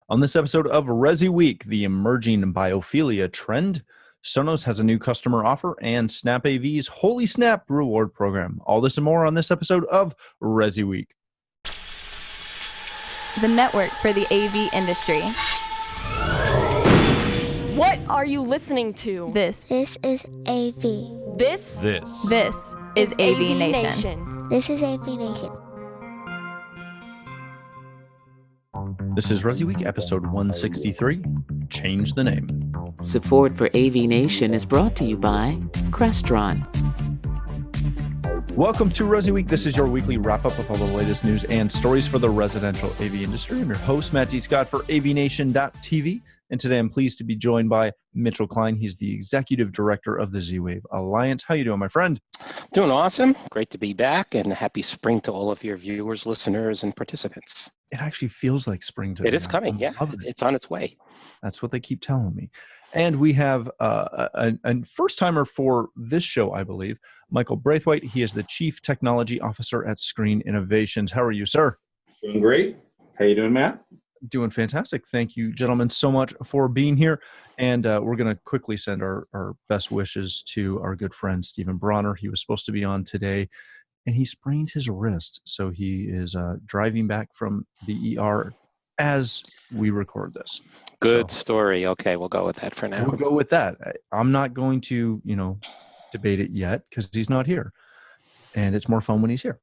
On this episode of ResiWeek, the emerging biophilia trend, Sonos has a new customer offer, and SnapAV's Holy Snap reward program. All this and more on this episode of ResiWeek. The network for the AV industry. What are you listening to? This is AV. This is AVNation. This is AVNation. This is ResiWeek, episode 163, Change the Name. Support for AVNation is brought to you by Crestron. Welcome to ResiWeek. This is your weekly wrap-up of all the latest news and stories for the residential AV industry. I'm your host, Matt D. Scott for AVNation.tv. And today I'm pleased to be joined by Mitchell Klein. He's the Executive Director of the Z-Wave Alliance. How you doing, my friend? Doing awesome. Great to be back, and happy spring to all of your viewers, listeners, and participants. It actually feels like spring to me. It is coming, yeah. It's on its way. That's what they keep telling me. And we have a first-timer for this show, I believe, Michael Braithwaite. He is the Chief Technology Officer at Screen Innovations. How are you, sir? Doing great. How you doing, Matt? Doing fantastic. Thank you, gentlemen, so much for being here. And we're going to quickly send our best wishes to our good friend, Stephen Bronner. He was supposed to be on today, and he sprained his wrist. So he is driving back from the ER as we record this. Good story. Okay, we'll go with that for now. We'll go with that. I'm not going to, debate it yet because he's not here. And it's more fun when he's here.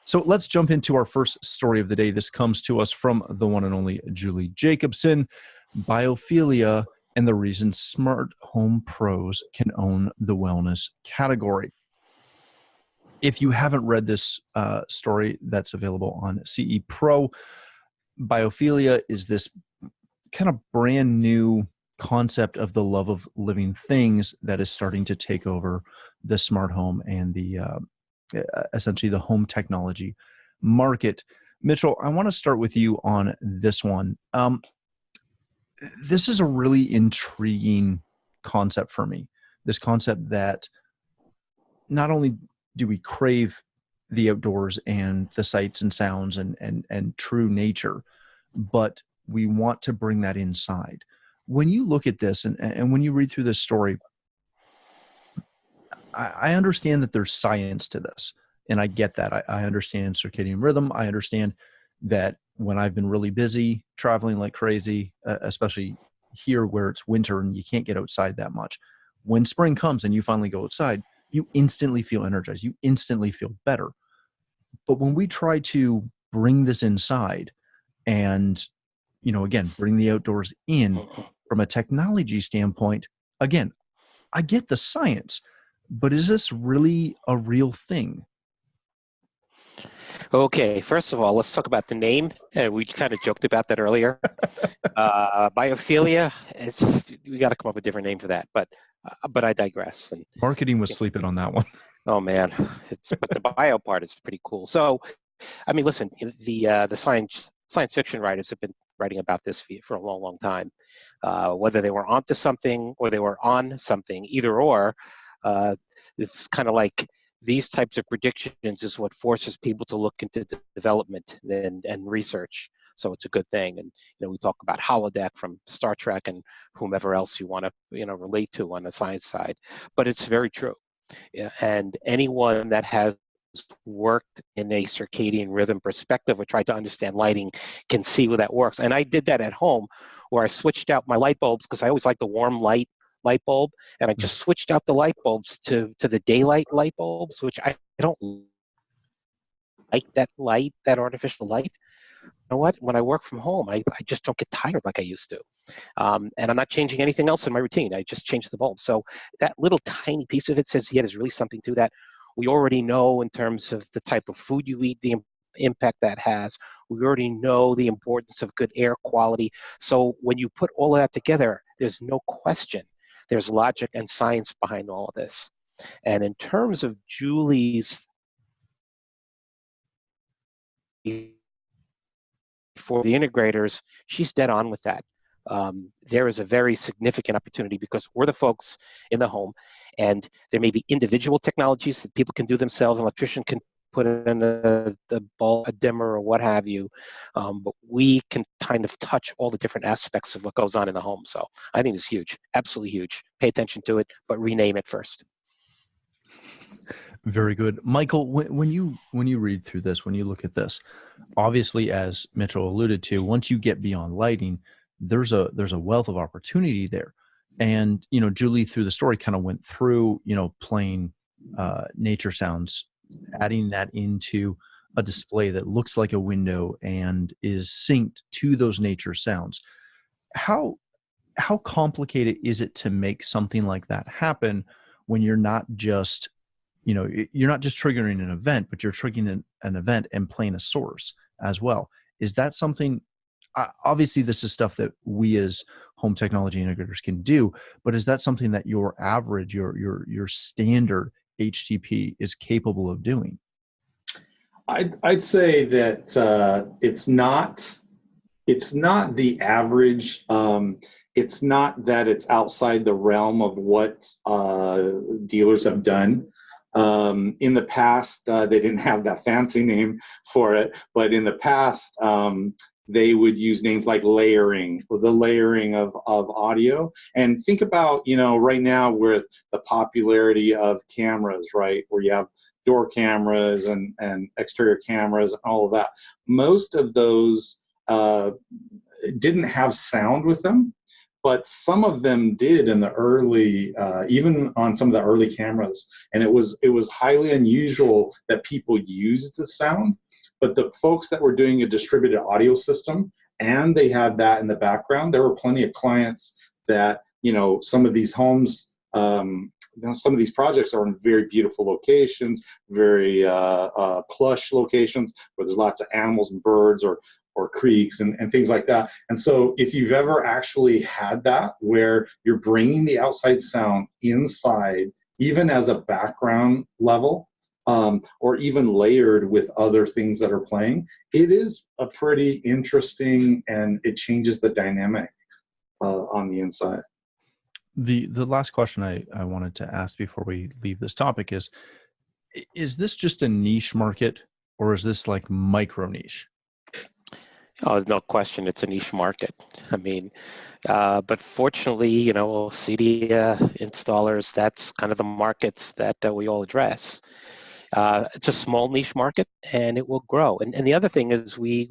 So let's jump into our first story of the day. This comes to us from the one and only Julie Jacobson, Biophilia, and the reason smart home pros can own the wellness category. If you haven't read this story, that's available on CE Pro. Biophilia is this kind of brand new concept of the love of living things that is starting to take over the smart home and the essentially the home technology market. Mitchell, I want to start with you on this one. This is a really intriguing concept for me. This concept that not only do we crave the outdoors and the sights and sounds and true nature, but we want to bring that inside. When you look at this and when you read through this story, I understand that there's science to this, and I get that. I understand circadian rhythm. I understand that when I've been really busy, traveling like crazy, especially here where it's winter and you can't get outside that much, when spring comes and you finally go outside, you instantly feel energized. You instantly feel better. But when we try to bring this inside and, again, bring the outdoors in from a technology standpoint, again, I get the science. But is this really a real thing? Okay, first of all, let's talk about the name. We kind of joked about that earlier. Biophilia, we got to come up with a different name for that. But I digress. And marketing was sleeping on that one. Oh man, but the bio part is pretty cool. So, I mean, listen, the science fiction writers have been writing about this for a long, long time. Whether they were onto something or they were on something, either or. It's kind of like these types of predictions is what forces people to look into development and research. So it's a good thing. And we talk about holodeck from Star Trek and whomever else you want to relate to on the science side. But it's very true. Yeah, and anyone that has worked in a circadian rhythm perspective or tried to understand lighting can see where that works. And I did that at home, where I switched out my light bulbs because I always like the warm light bulb, and I just switched out the light bulbs to the daylight light bulbs, which I don't like that artificial light. You know what? When I work from home, I just don't get tired like I used to. And I'm not changing anything else in my routine. I just changed the bulb. So that little tiny piece of it says, yeah, there's really something to that. We already know in terms of the type of food you eat, the impact that has. We already know the importance of good air quality. So when you put all of that together, there's no question. There's logic and science behind all of this. And in terms of Julie's, for the integrators, she's dead on with that. There is a very significant opportunity because we're the folks in the home, and there may be individual technologies that people can do themselves, an electrician can put in the bulb, a dimmer, or what have you. But we can kind of touch all the different aspects of what goes on in the home. So I think it's huge, absolutely huge. Pay attention to it, but rename it first. Very good. Michael, when you read through this, when you look at this, obviously, as Mitchell alluded to, once you get beyond lighting, there's a wealth of opportunity there. And, Julie through the story kind of went through, playing nature sounds, adding that into a display that looks like a window and is synced to those nature sounds. How complicated is it to make something like that happen when you're not just triggering an event, but you're triggering an event and playing a source as well? Is that something, obviously this is stuff that we as home technology integrators can do, but is that something that your average, your standard HTP is capable of doing? I'd say that it's not the average. It's not that it's outside the realm of what dealers have done. In the past, they didn't have that fancy name for it, but in the past, they would use names like layering, or the layering of audio. And think about, right now with the popularity of cameras, right, where you have door cameras and exterior cameras and all of that. Most of those didn't have sound with them, but some of them did in the early, even on some of the early cameras. And it was highly unusual that people used the sound, but the folks that were doing a distributed audio system and they had that in the background, there were plenty of clients that, some of these homes, some of these projects are in very beautiful locations, very plush locations where there's lots of animals and birds or creeks and things like that. And so if you've ever actually had that where you're bringing the outside sound inside, even as a background level, or even layered with other things that are playing, it is a pretty interesting, and it changes the dynamic on the inside. The last question I wanted to ask before we leave this topic is this just a niche market, or is this like micro niche? Oh, no question, it's a niche market. I mean, but fortunately, CD installers, that's kind of the markets that we all address. It's a small niche market, and it will grow. And the other thing is we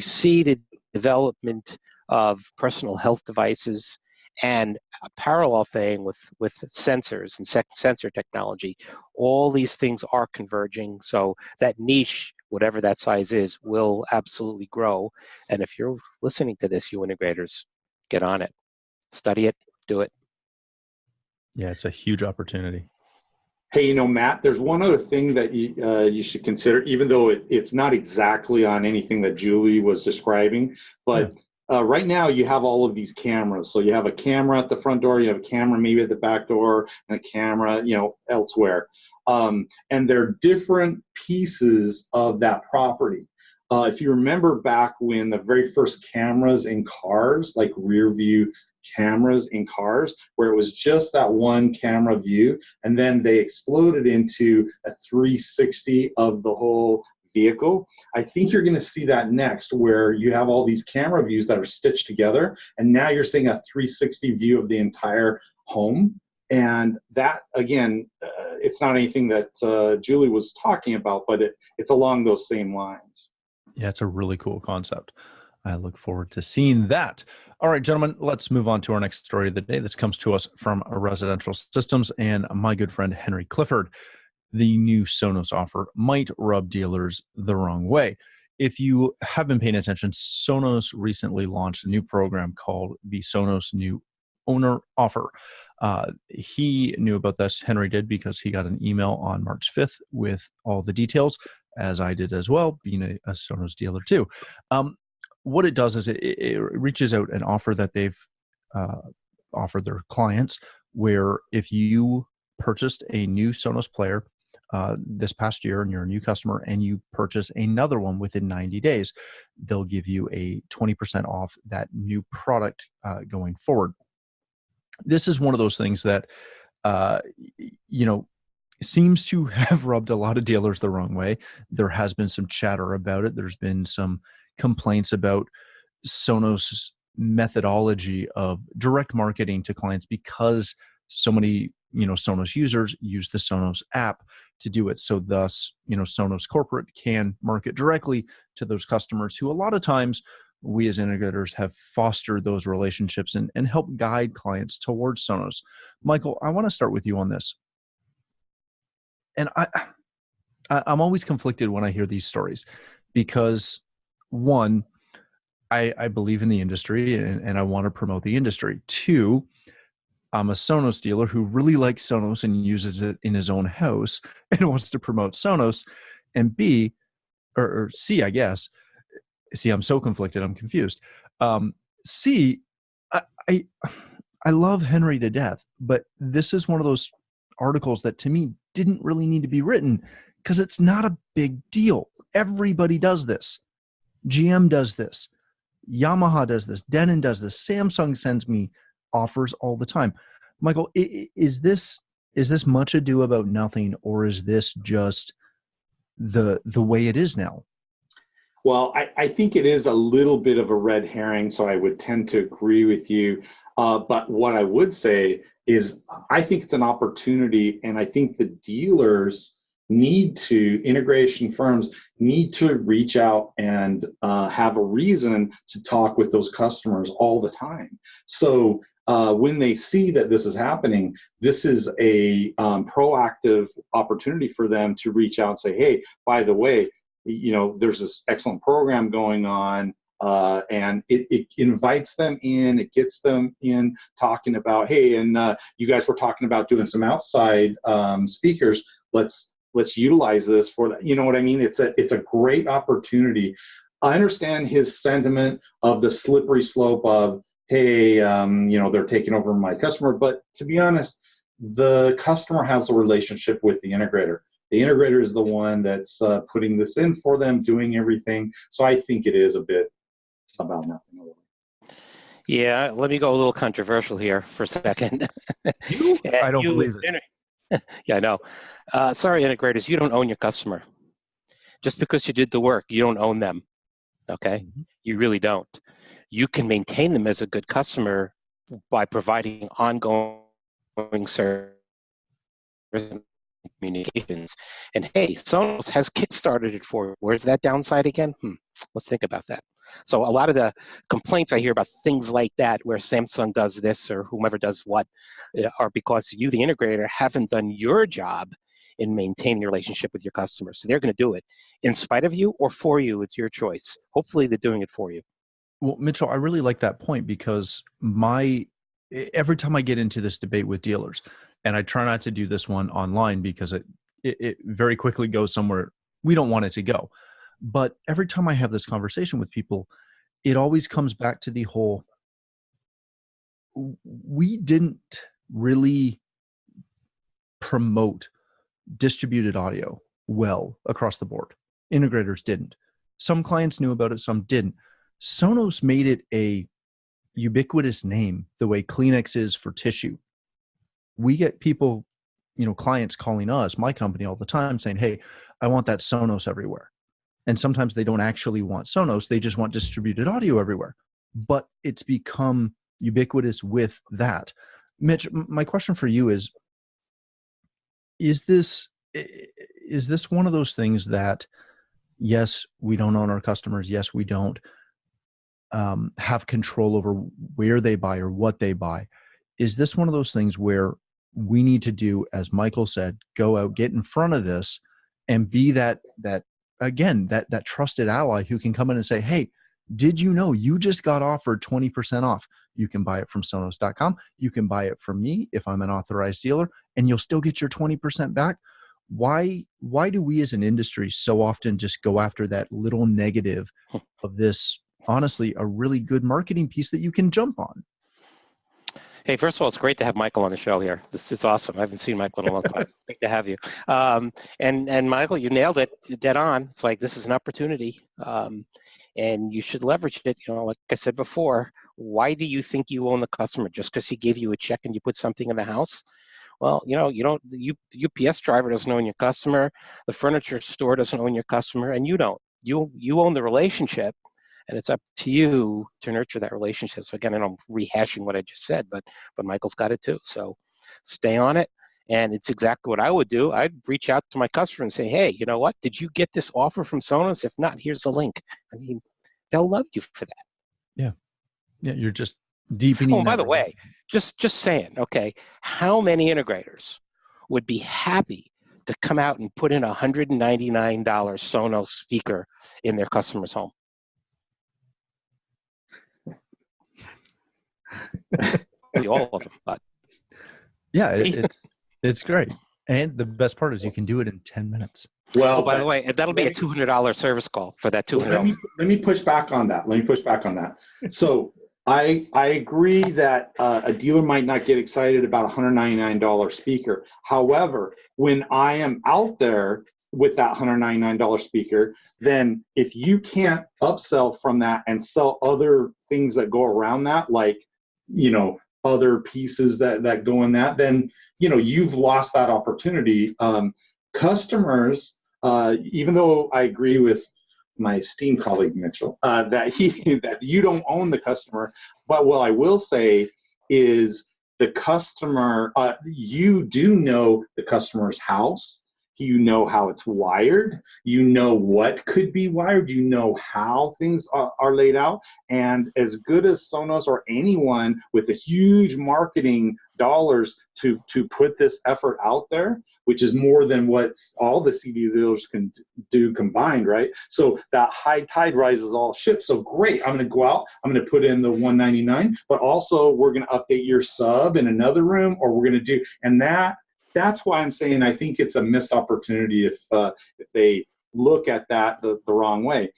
see the development of personal health devices and a parallel thing with sensors and sensor technology. All these things are converging, so that niche, whatever that size is, will absolutely grow. And if you're listening to this, you integrators, get on it, study it, do it. Yeah, it's a huge opportunity. Hey, Matt, there's one other thing that you should consider, even though it's not exactly on anything that Julie was describing, but right now you have all of these cameras. So you have a camera at the front door, you have a camera maybe at the back door, and a camera, elsewhere. And they're different pieces of that property. If you remember back when the very first cameras in cars, like rear view cameras in cars, where it was just that one camera view, and then they exploded into a 360 of the whole vehicle. I think you're going to see that next, where you have all these camera views that are stitched together, and now you're seeing a 360 view of the entire home. And that, again, it's not anything that Julie was talking about, but it's along those same lines. Yeah, it's a really cool concept. I look forward to seeing that. All right, gentlemen, let's move on to our next story of the day. This comes to us from Residential Systems and my good friend Henry Clifford. The new Sonos offer might rub dealers the wrong way. If you have been paying attention, Sonos recently launched a new program called the Sonos New Owner Offer. He knew about this, Henry did, because he got an email on March 5th with all the details, as I did as well, being a Sonos dealer too. What it does is it reaches out an offer that they've offered their clients, where if you purchased a new Sonos player this past year and you're a new customer and you purchase another one within 90 days, they'll give you a 20% off that new product going forward. This is one of those things that, seems to have rubbed a lot of dealers the wrong way. There has been some chatter about it. There's been some complaints about Sonos' methodology of direct marketing to clients because so many, Sonos users use the Sonos app to do it. So thus, Sonos corporate can market directly to those customers who a lot of times we as integrators have fostered those relationships and help guide clients towards Sonos. Michael, I want to start with you on this. And I'm always conflicted when I hear these stories because, one, I believe in the industry and I want to promote the industry. Two, I'm a Sonos dealer who really likes Sonos and uses it in his own house and wants to promote Sonos. And B, or C, I guess. See, I'm so conflicted. I'm confused. C, I love Henry to death, but this is one of those articles that to me didn't really need to be written because it's not a big deal. Everybody does this. GM does this. Yamaha does this. Denon does this. Samsung sends me offers all the time. Michael, is this much ado about nothing, or is this just the way it is now? Well, I think it is a little bit of a red herring, so I would tend to agree with you. But what I would say is I think it's an opportunity, and I think the dealers integration firms need to reach out and have a reason to talk with those customers all the time. So when they see that this is happening, this is a proactive opportunity for them to reach out and say, hey, by the way, there's this excellent program going on, and it invites them in, it gets them in talking about, hey, and you guys were talking about doing some outside speakers. Let's utilize this for that. You know what I mean? It's a great opportunity. I understand his sentiment of the slippery slope of, hey, they're taking over my customer. But to be honest, the customer has a relationship with the integrator. The integrator is the one that's putting this in for them, doing everything. So I think it is a bit about nothing. Yeah, let me go a little controversial here for a second. I don't believe it. Yeah, I know. Sorry, integrators, you don't own your customer. Just because you did the work, you don't own them. Okay? Mm-hmm. You really don't. You can maintain them as a good customer by providing ongoing service communications. And hey, Sonos has kickstarted it for you. Where's that downside again? Let's think about that. So a lot of the complaints I hear about things like that, where Samsung does this or whomever does what, are because you, the integrator, haven't done your job in maintaining your relationship with your customers. So they're going to do it in spite of you or for you. It's your choice. Hopefully they're doing it for you. Well, Mitchell, I really like that point because every time I get into this debate with dealers, and I try not to do this one online because it very quickly goes somewhere we don't want it to go. But every time I have this conversation with people, it always comes back to the whole, we didn't really promote distributed audio well across the board. Integrators didn't. Some clients knew about it, some didn't. Sonos made it a ubiquitous name the way Kleenex is for tissue. We get people, clients calling us, my company, all the time saying, hey, I want that Sonos everywhere. And sometimes they don't actually want Sonos, they just want distributed audio everywhere. But it's become ubiquitous with that. Mitch, my question for you is this one of those things that, yes, we don't own our customers, yes, we don't have control over where they buy or what they buy? Is this one of those things where we need to do, as Michael said, go out, get in front of this, and be that trusted ally who can come in and say, hey, did you know you just got offered 20% off? You can buy it from Sonos.com. You can buy it from me if I'm an authorized dealer, and you'll still get your 20% back. Why do we as an industry so often just go after that little negative of this, honestly, a really good marketing piece that you can jump on? Hey, first of all, it's great to have Michael on the show here. It's awesome. I haven't seen Michael in a long time. It's great to have you. And Michael, you nailed it dead on. It's like, this is an opportunity, and you should leverage it. Like I said before, why do you think you own the customer? Just because he gave you a check and you put something in the house? Well, you don't. The UPS driver doesn't own your customer. The furniture store doesn't own your customer, and you don't. You own the relationship, and it's up to you to nurture that relationship. So again, I'm rehashing what I just said, but Michael's got it too. So stay on it. And it's exactly what I would do. I'd reach out to my customer and say, hey, you know what? Did you get this offer from Sonos? If not, here's a link. I mean, they'll love you for that. Yeah. Yeah. You're just deepening. Oh, by the way, just saying, okay, how many integrators would be happy to come out and put in a $199 Sonos speaker in their customer's home? All of them, but yeah, it's great. And the best part is you can do it in 10 minutes. Well, by the way, that'll be a $200 service call for that $200. Let me push back on that. So I agree that a dealer might not get excited about a $199 speaker. However, when I am out there with that $199 speaker, then if you can't upsell from that and sell other things that go around that, like, other pieces that go in that, then, you've lost that opportunity. Customers, even though I agree with my esteemed colleague Mitchell, that you don't own the customer, but what I will say is the customer, you do know the customer's house. You know how it's wired. You know what could be wired. You know how things are laid out. And as good as Sonos or anyone with a huge marketing dollars to put this effort out there, which is more than what all the CD dealers can do combined, right? So that high tide rises all ships. So great, I'm going to go out, I'm going to put in the $199, but also we're going to update your sub in another room, or we're going to do, and that's why I'm saying I think it's a missed opportunity if they look at that the wrong way.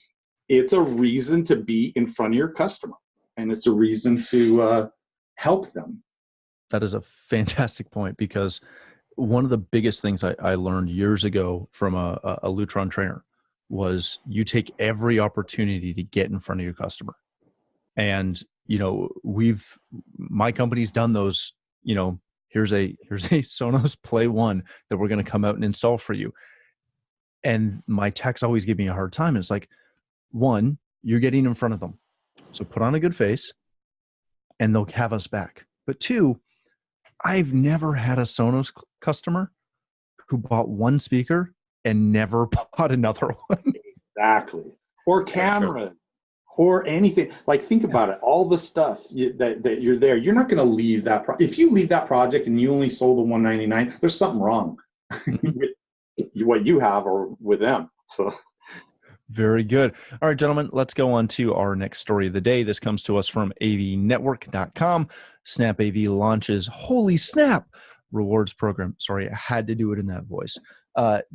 It's a reason to be in front of your customer, and it's a reason to help them. That is a fantastic point, because one of the biggest things I learned years ago from a Lutron trainer was you take every opportunity to get in front of your customer. And, my company's done those, here's a Sonos Play 1 that we're going to come out and install for you. And my techs always give me a hard time. It's like, one, you're getting in front of them, so put on a good face and they'll have us back. But two, I've never had a Sonos customer who bought one speaker and never bought another one. Exactly. Or camera. Or anything. Like, think about it. All the stuff that you're there, you're not going to leave that. If you leave that project and you only sold the $199, there's something wrong with what you have or with them. So, very good. All right, gentlemen, let's go on to our next story of the day. This comes to us from avnetwork.com. SnapAV launches Holy Snap rewards program. Sorry, I had to do it in that voice.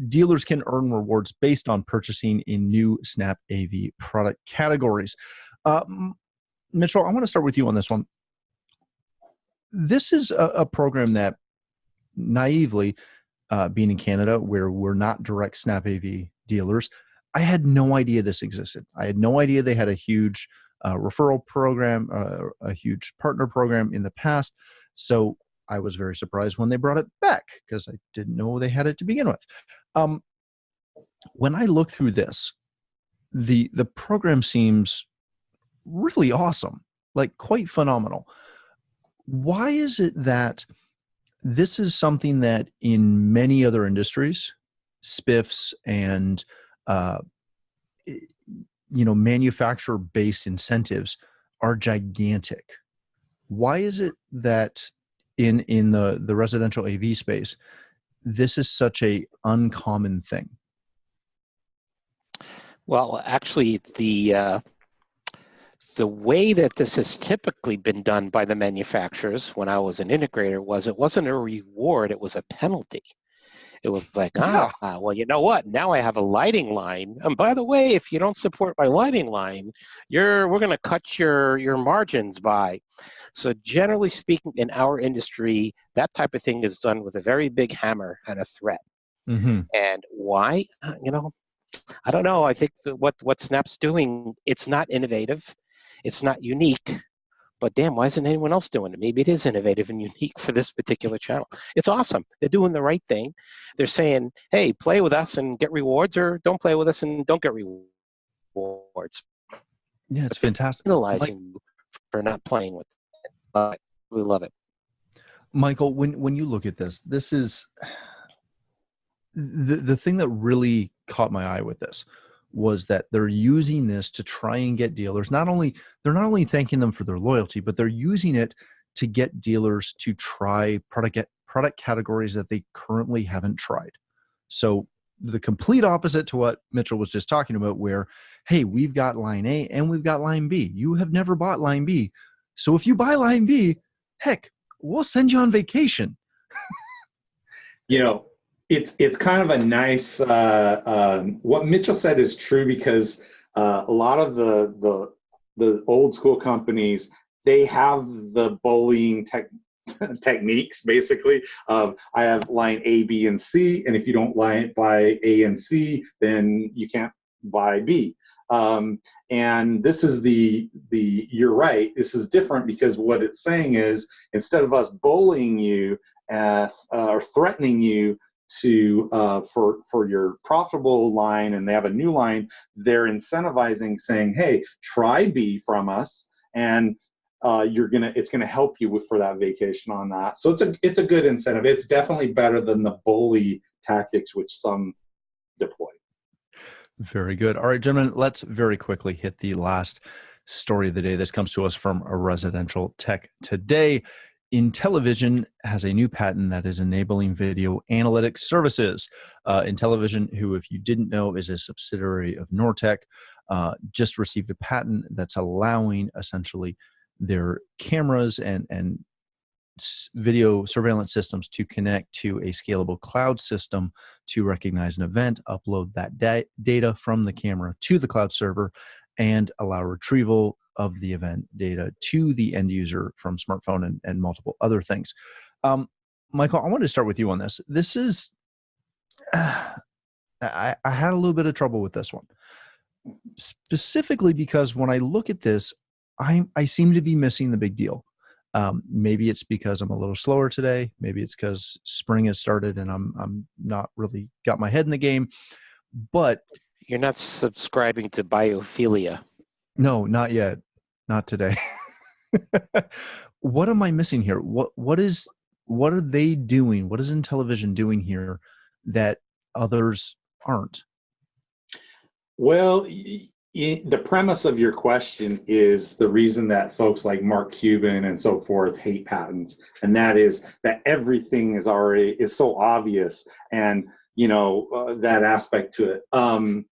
Dealers can earn rewards based on purchasing in new SnapAV product categories. Mitchell, I want to start with you on this one. This is a program that naively, being in Canada where we're not direct SnapAV dealers, I had no idea this existed. I had no idea they had a huge referral program, a huge partner program in the past. So I was very surprised when they brought it back, because I didn't know they had it to begin with. When I look through this, the program seems really awesome, like quite phenomenal. Why is it that this is something that in many other industries, spiffs and manufacturer-based incentives are gigantic? Why is it that in the residential AV space, this is such a uncommon thing? Well, actually, the way that this has typically been done by the manufacturers when I was an integrator was it wasn't a reward, it was a penalty. It was like, well, you know what? Now I have a lighting line. And by the way, if you don't support my lighting line, we're going to cut your margins by. So generally speaking, in our industry, that type of thing is done with a very big hammer and a threat. Mm-hmm. And why? I don't know. I think that what Snap's doing, it's not innovative, it's not unique, but damn, why isn't anyone else doing it? Maybe it is innovative and unique for this particular channel. It's awesome. They're doing the right thing. They're saying, hey, play with us and get rewards, or don't play with us and don't get rewards. Yeah, it's fantastic. Penalizing you for not playing with it. We love it. Michael, when you look at this, this is the thing that really caught my eye with this was that they're using this to try and get dealers. They're not only thanking them for their loyalty, but they're using it to get dealers to try product categories that they currently haven't tried. So the complete opposite to what Mitchell was just talking about, where, hey, we've got line A and we've got line B. You have never bought line B. So if you buy line B, heck, we'll send you on vacation. It's kind of a nice, what Mitchell said is true, because a lot of the old school companies, they have the bullying techniques, basically, of I have line A, B, and C, and if you don't buy A and C, then you can't buy B. And this is you're right, this is different, because what it's saying is, instead of us bullying you or threatening you to for your profitable line, and they have a new line, they're incentivizing, saying, hey, try B from us, and it's gonna help you for that vacation on that. So it's a good incentive. It's definitely better than the bully tactics which some deploy. Very good. All right, gentlemen, let's very quickly hit the last story of the day. This comes to us from a Residential Tech Today. IntelliVision has a new patent that is enabling video analytics services. IntelliVision, who, if you didn't know, is a subsidiary of Nortec, just received a patent that's allowing essentially their cameras and video surveillance systems to connect to a scalable cloud system to recognize an event, upload that data from the camera to the cloud server, and allow retrieval of the event data to the end user from smartphone and multiple other things. Michael, I wanted to start with you on this. This is, I had a little bit of trouble with this one, specifically because when I look at this, I seem to be missing the big deal. Maybe it's because I'm a little slower today. Maybe it's because spring has started and I'm not really got my head in the game. But you're not subscribing to Biophilia. No, not yet. Not today. What am I missing here? What are they doing? What is IntelliVision doing here that others aren't? Well, the premise of your question is the reason that folks like Mark Cuban and so forth hate patents, and that is that everything is so obvious, and that aspect to it.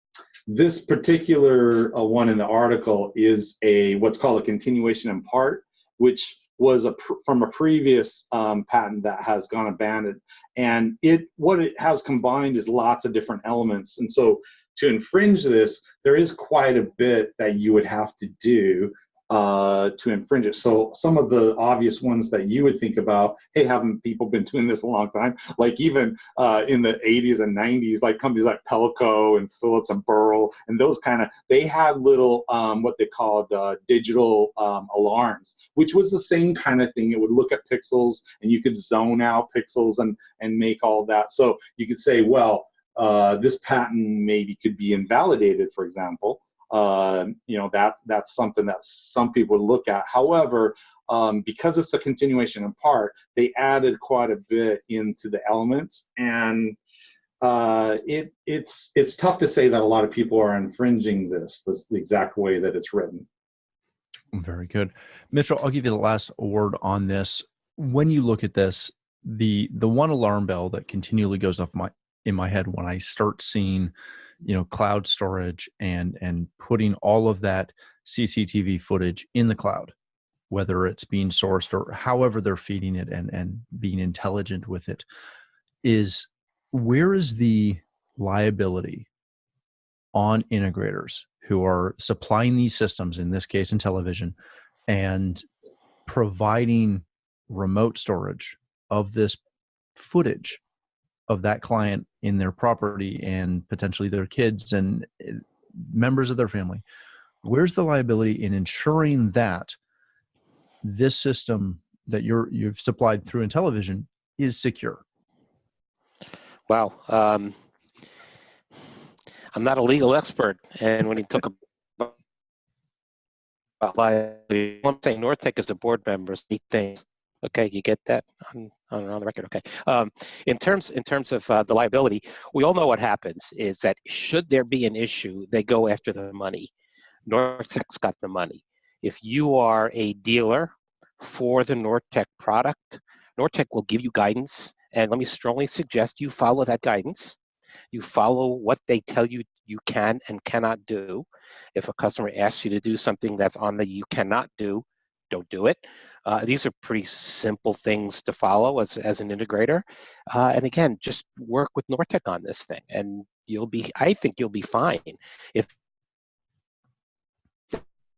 This particular one in the article is what's called a continuation in part, which was from a previous patent that has gone abandoned, and what it has combined is lots of different elements, and so to infringe this, there is quite a bit that you would have to do to infringe it. So some of the obvious ones that you would think about, hey, haven't people been doing this a long time? Like even in the 80s and 90s, like companies like Pelco and Philips and Burrell and those they had little what they called digital alarms, which was the same kind of thing. It would look at pixels and you could zone out pixels and make all that. So you could say, well, this patent maybe could be invalidated, for example. That's something that some people would look at. However, because it's a continuation in part, they added quite a bit into the elements, and it's tough to say that a lot of people are infringing this the exact way that it's written. Very good. Mitchell, I'll give you the last word on this. When you look at this, the one alarm bell that continually goes off in my head when I start seeing cloud storage and putting all of that CCTV footage in the cloud, whether it's being sourced or however they're feeding it and being intelligent with it, is where is the liability on integrators who are supplying these systems, in this case IntelliVision, and providing remote storage of this footage of that client in their property and potentially their kids and members of their family? Where's the liability in ensuring that this system that you've supplied through IntelliVision is secure? Wow. I'm not a legal expert, and when you talk about liability, I'm saying Nortech is a board member, so 8 things. Okay, you get that on the record. Okay. In terms of the liability, we all know what happens is that should there be an issue, they go after the money. Nortech's got the money. If you are a dealer for the Nortech product, Nortech will give you guidance, and let me strongly suggest you follow that guidance. You follow what they tell you you can and cannot do. If a customer asks you to do something that's on the you cannot do, don't do it. These are pretty simple things to follow as an integrator. And again, just work with Nortech on this thing, and I think you'll be fine. If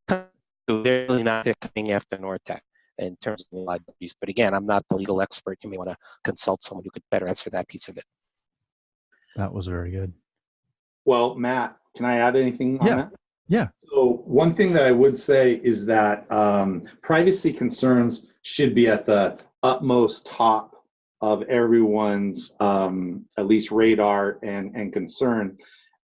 they're really not, they're coming after Nortech in terms of liabilities. But again, I'm not the legal expert. You may want to consult someone who could better answer that piece of it. That was very good. Well, Matt, can I add anything on that? Yeah. So one thing that I would say is that privacy concerns should be at the utmost top of everyone's at least radar and concern.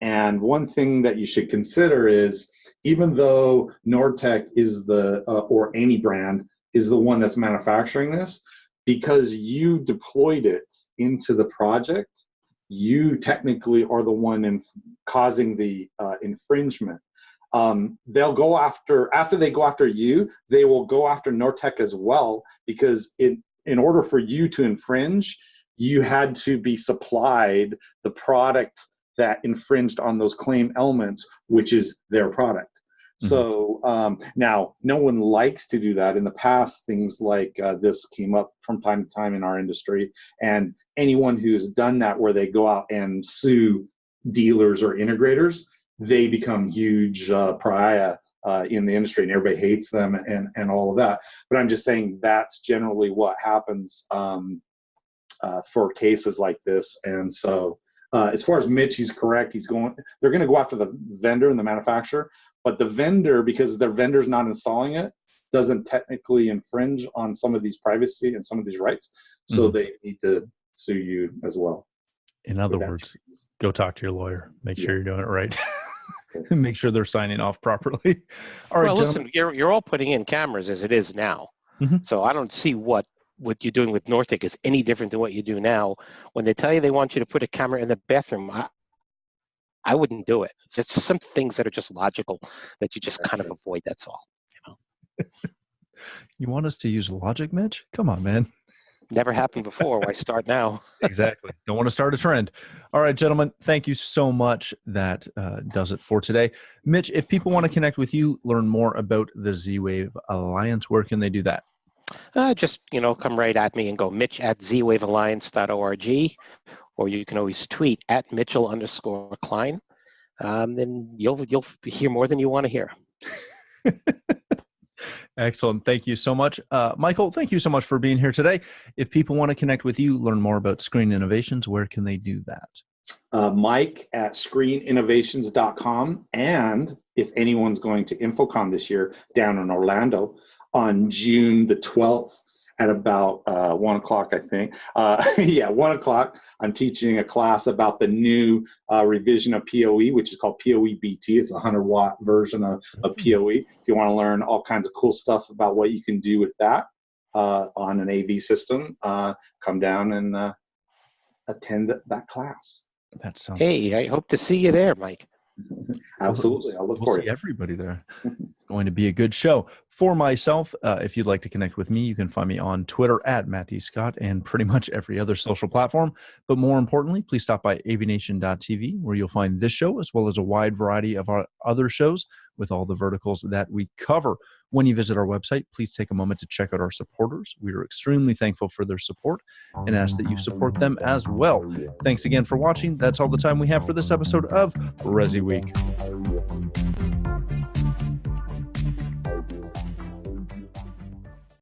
And one thing that you should consider is, even though Nortech is or any brand is the one that's manufacturing this, because you deployed it into the project, you technically are the one causing the infringement. They'll go after they go after you, they will go after Nortech as well, because in order for you to infringe, you had to be supplied the product that infringed on those claim elements, which is their product. Mm-hmm. So now, no one likes to do that. In the past, things like this came up from time to time in our industry, and anyone who's done that, where they go out and sue dealers or integrators, they become huge pariah in the industry, and everybody hates them and all of that. But I'm just saying that's generally what happens for cases like this. And so as far as Mitch, he's correct. They're going to go after the vendor and the manufacturer, but the vendor, because their vendor's not installing it, doesn't technically infringe on some of these privacy and some of these rights. So they need to sue you as well. In other words, go talk to your lawyer. Make sure you're doing it right. Make sure they're signing off properly. All right, well, listen, you're all putting in cameras as it is now. Mm-hmm. So I don't see what you're doing with Nortech is any different than what you do now. When they tell you they want you to put a camera in the bathroom, I wouldn't do it. It's just some things that are just logical that you just kind of avoid. That's all. You want us to use logic, Mitch? Come on, man. Never happened before. Why start now? Exactly. Don't want to start a trend. All right, gentlemen, thank you so much. That does it for today. Mitch, if people want to connect with you, learn more about the Z-Wave Alliance, where can they do that? Just, come right at me and go mitch@zwavealliance.org, or you can always tweet at Mitchell_Klein. Then you'll hear more than you want to hear. Excellent. Thank you so much. Michael, thank you so much for being here today. If people want to connect with you, learn more about Screen Innovations, where can they do that? Mike at screeninnovations.com. And if anyone's going to InfoCon this year down in Orlando on June the 12th at about 1 o'clock, I think. 1 o'clock, I'm teaching a class about the new revision of PoE, which is called PoE BT. It's a 100-watt version of PoE. If you want to learn all kinds of cool stuff about what you can do with that on an AV system, come down and attend that class. That sounds. Hey, I hope to see you there, Mike. Absolutely. I'll look for you. Everybody there. It's going to be a good show. For myself, if you'd like to connect with me, you can find me on Twitter at Matt D. Scott and pretty much every other social platform. But more importantly, please stop by AVNation.tv, where you'll find this show as well as a wide variety of our other shows with all the verticals that we cover. When you visit our website, please take a moment to check out our supporters. We are extremely thankful for their support and ask that you support them as well. Thanks again for watching. That's all the time we have for this episode of ResiWeek.